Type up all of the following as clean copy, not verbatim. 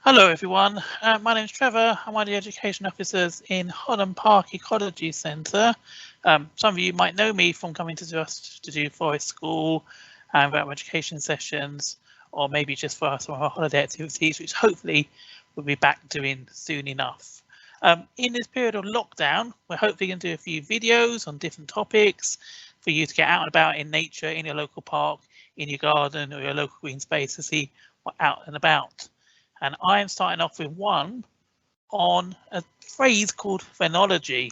Hello everyone, my name is Trevor. I'm one of the education officers in Holland Park Ecology Centre. Some of you might know me from coming to us to do forest school and about education sessions, or maybe just for some of our holiday activities, which hopefully we'll be back doing soon enough. In this period of lockdown, we're hopefully going to do a few videos on different topics for you to get out and about in nature, in your local park, in your garden or your local green space to see what out and about. And I am starting off with one on a phrase called phenology,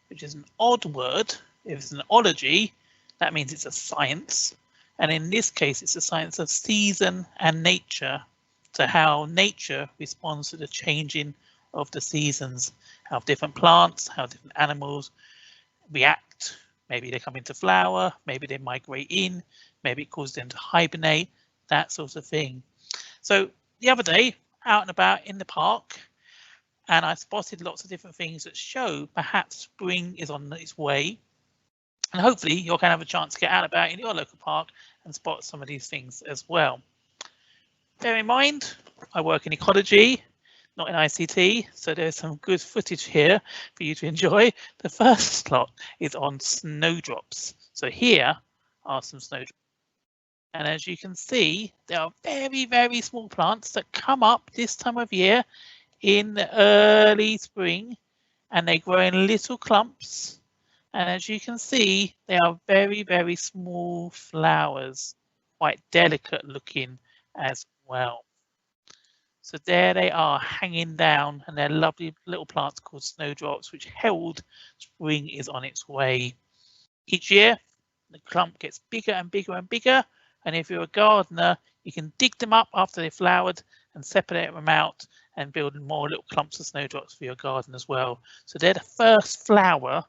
which is an odd word. If it's an ology, that means it's a science. And in this case, it's a science of season and nature. So how nature responds to the changing of the seasons, how different plants, how different animals react. Maybe they come into flower, maybe they migrate in, maybe it causes them to hibernate, that sort of thing. So the other day, out and about in the park, and I spotted lots of different things that show perhaps spring is on its way. And hopefully you're going to have a chance to get out and about in your local park and spot some of these things as well. Bear in mind, I work in ecology, not in ICT, so there's some good footage here for you to enjoy. The first slot is on snowdrops. So here are some snowdrops. And as you can see, there are very, very small plants that come up this time of year in the early spring, and they grow in little clumps. And as you can see, they are very, very small flowers, quite delicate looking as well. So there they are hanging down, and they're lovely little plants called snowdrops, which herald spring is on its way. Each year, the clump gets bigger and bigger and bigger. And if you're a gardener, you can dig them up after they've flowered and separate them out and build more little clumps of snowdrops for your garden as well. So they're the first flower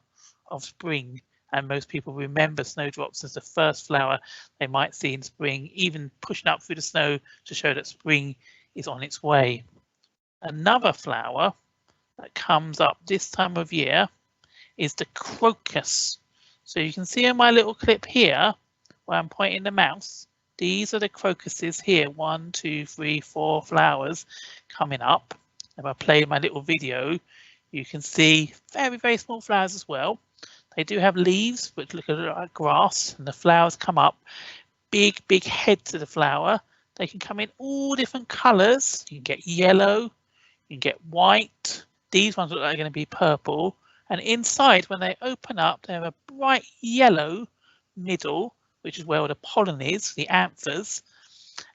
of spring. And most people remember snowdrops as the first flower they might see in spring, even pushing up through the snow to show that spring is on its way. Another flower that comes up this time of year is the crocus. So you can see in my little clip here, where I'm pointing the mouse, these are the crocuses here, 1, 2, 3, 4 flowers coming up. If I play my little video, you can see very, very small flowers as well. They do have leaves, which look a little like grass, and the flowers come up. Big, big head to the flower. They can come in all different colours. You can get yellow, you can get white. These ones look like they're going to be purple. And inside, when they open up, they have a bright yellow middle, which is where the pollen is, the anthers,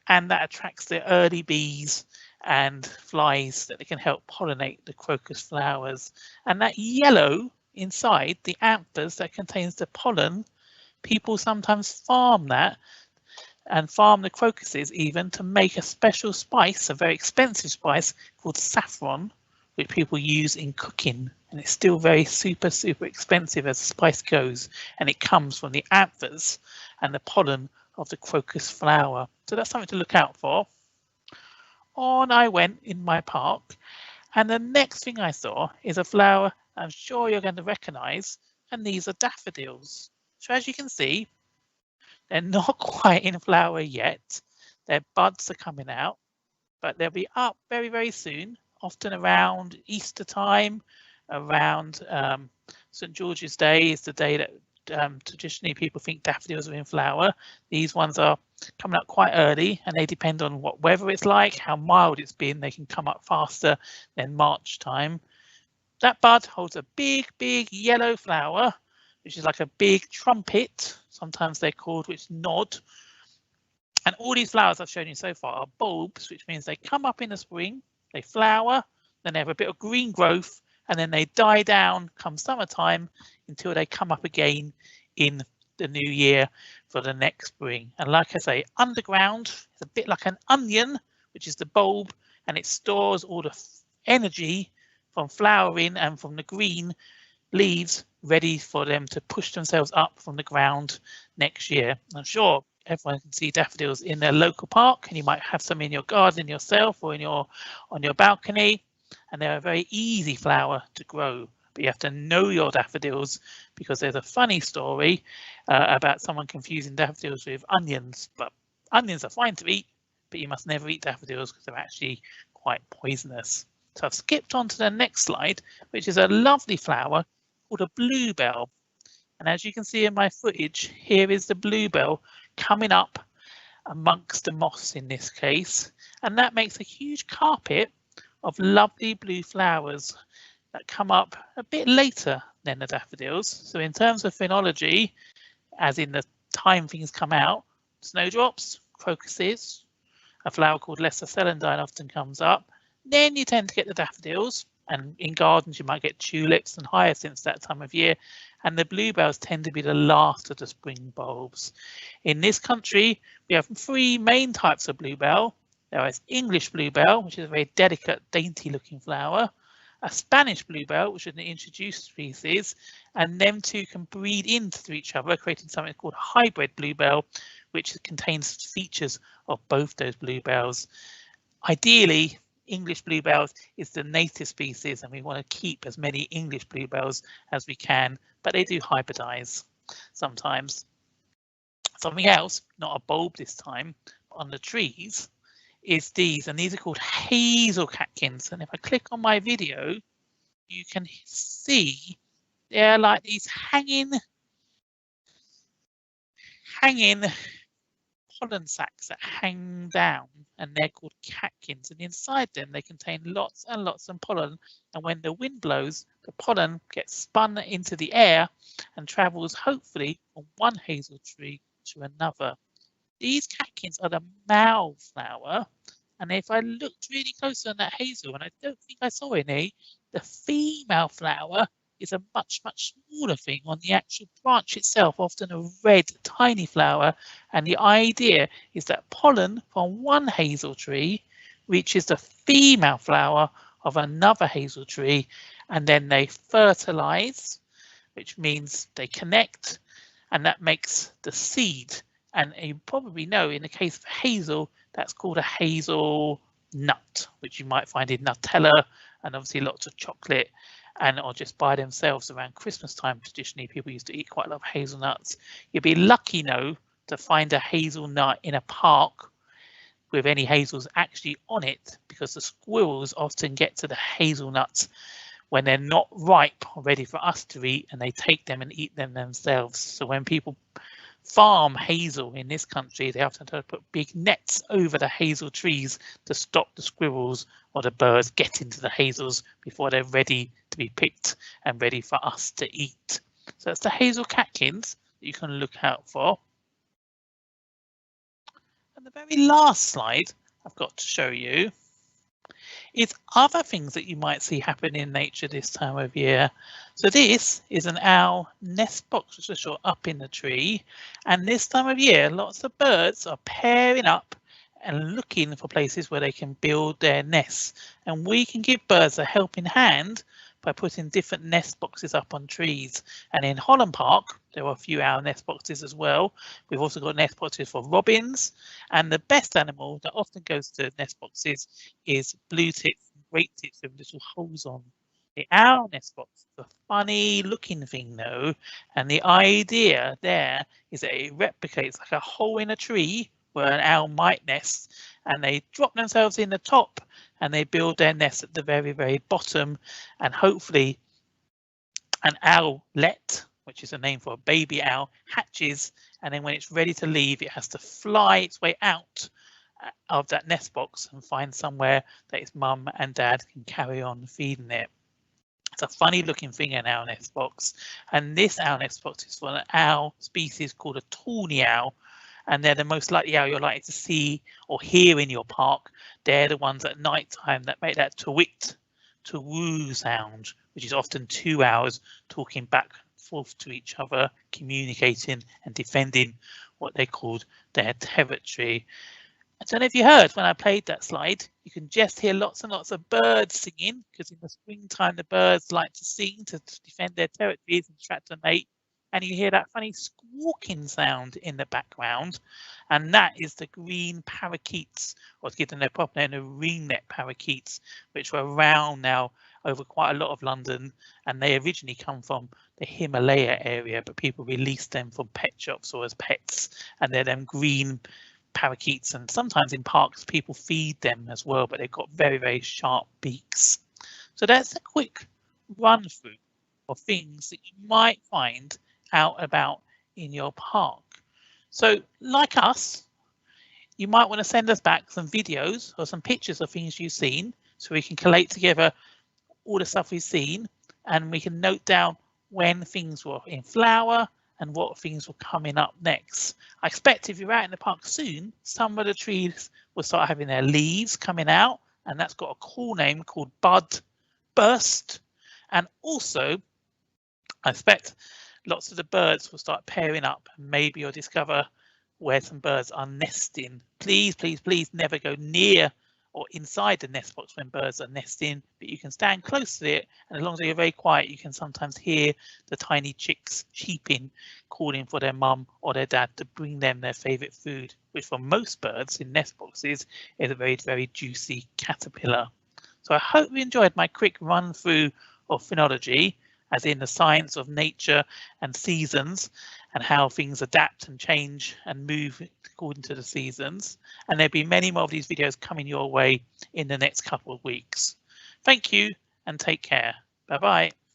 and that attracts the early bees and flies that they can help pollinate the crocus flowers. And that yellow inside the anthers that contains the pollen, people sometimes farm that and farm the crocuses even to make a special spice, a very expensive spice called saffron, which people use in cooking. And it's still very super, super expensive as the spice goes. And it comes from the anthers and the pollen of the crocus flower. So that's something to look out for. On I went in my park, and the next thing I saw is a flower I'm sure you're going to recognise, and these are daffodils. So as you can see, they're not quite in flower yet. Their buds are coming out, but they'll be up very, very soon, often around Easter time, around St. George's Day is the day that traditionally people think daffodils are in flower. These ones are coming up quite early, and they depend on what weather it's like, how mild it's been. They can come up faster than March time. That bud holds a big, big yellow flower, which is like a big trumpet, sometimes they're called, which nod. And all these flowers I've shown you so far are bulbs, which means they come up in the spring, they flower, then they have a bit of green growth, and then they die down come summertime until they come up again in the new year for the next spring. And like I say, underground is a bit like an onion, which is the bulb, and it stores all the energy from flowering and from the green leaves ready for them to push themselves up from the ground next year. I'm sure everyone can see daffodils in their local park, and you might have some in your garden yourself or in on your balcony, and they're a very easy flower to grow. But you have to know your daffodils, because there's a funny story about someone confusing daffodils with onions. But onions are fine to eat, but you must never eat daffodils because they're actually quite poisonous. So I've skipped on to the next slide, which is a lovely flower called a bluebell. And as you can see in my footage, here is the bluebell coming up amongst the moss in this case, and that makes a huge carpet of lovely blue flowers that come up a bit later than the daffodils. So in terms of phenology, as in the time things come out, snowdrops, crocuses, a flower called lesser celandine often comes up. Then you tend to get the daffodils, and in gardens you might get tulips and hyacinths that time of year, and the bluebells tend to be the last of the spring bulbs. In this country, we have 3 main types of bluebell. There is English bluebell, which is a very delicate, dainty looking flower, a Spanish bluebell, which is an introduced species, and them two can breed into each other, creating something called hybrid bluebell, which contains features of both those bluebells. Ideally, English bluebells is the native species, and we want to keep as many English bluebells as we can, but they do hybridize sometimes. Something else, not a bulb this time, but on the trees, is these, and these are called Hazel Catkins. And if I click on my video, you can see they're like these hanging pollen sacs that hang down, and they're called catkins, and inside them they contain lots and lots of pollen, and when the wind blows, the pollen gets spun into the air and travels hopefully from one hazel tree to another. These catkins are the male flower, and if I looked really closely on that hazel, and I don't think I saw any, the female flower is a much smaller thing on the actual branch itself, often a red tiny flower, and the idea is that pollen from one hazel tree reaches the female flower of another hazel tree, and then they fertilize, which means they connect, and that makes the seed. And you probably know in the case of hazel, that's called a hazel nut, which you might find in Nutella and obviously lots of chocolate, and or just by themselves around Christmas time. Traditionally, people used to eat quite a lot of hazelnuts. You'd be lucky though to find a hazelnut in a park with any hazels actually on it, because the squirrels often get to the hazelnuts when they're not ripe or ready for us to eat, and they take them and eat them themselves. So when people farm hazel in this country, they often have to put big nets over the hazel trees to stop the squirrels or the birds getting to the hazels before they're ready to be picked and ready for us to eat. So that's the hazel catkins that you can look out for. And the very last slide I've got to show you is other things that you might see happen in nature this time of year. So this is an owl nest box, which is shot up in the tree, and this time of year lots of birds are pairing up and looking for places where they can build their nests, and we can give birds a helping hand by putting different nest boxes up on trees. And in Holland Park there are a few owl nest boxes as well. We've also got nest boxes for robins, and the best animal that often goes to nest boxes is blue tits and great tits with little holes on. The owl nest box is a funny looking thing though, and the idea there is that it replicates like a hole in a tree where an owl might nest, and they drop themselves in the top and they build their nest at the very bottom, and hopefully an owlet, which is a name for a baby owl, hatches, and then when it's ready to leave it has to fly its way out of that nest box and find somewhere that its mum and dad can carry on feeding it. It's a funny looking thing, an owl nest box, and this owl nest box is for an owl species called a tawny owl, and they're the most likely owl you're likely to see or hear in your park. They're the ones at night time that make that to-wit, to-woo sound, which is often 2 owls talking back and forth to each other, communicating and defending what they called their territory. I don't know if you heard when I played that slide, you can just hear lots and lots of birds singing, because in the springtime the birds like to sing to defend their territories and attract a mate. And you hear that funny squawking sound in the background, and that is the green parakeets, or to give them their proper name, the ringneck parakeets, which were around now over quite a lot of London, and they originally come from the Himalaya area, but people released them from pet shops or as pets, and they're them green parakeets, and sometimes in parks people feed them as well, but they've got very, very sharp beaks. So that's a quick run through of things that you might find out about in your park. So like us, you might want to send us back some videos or some pictures of things you've seen so we can collate together all the stuff we've seen, and we can note down when things were in flower and what things were coming up next. I expect if you're out in the park soon, some of the trees will start having their leaves coming out, and that's got a cool name called bud burst. And also, I expect lots of the birds will start pairing up, and maybe you'll discover where some birds are nesting. Please, please, please never go near or inside the nest box when birds are nesting, but you can stand close to it, and as long as you're very quiet, you can sometimes hear the tiny chicks cheeping, calling for their mum or their dad to bring them their favourite food, which for most birds in nest boxes is a very, very juicy caterpillar. So I hope you enjoyed my quick run through of phenology, as in the science of nature and seasons, and how things adapt and change and move according to the seasons. And there'll be many more of these videos coming your way in the next couple of weeks. Thank you and take care. Bye bye.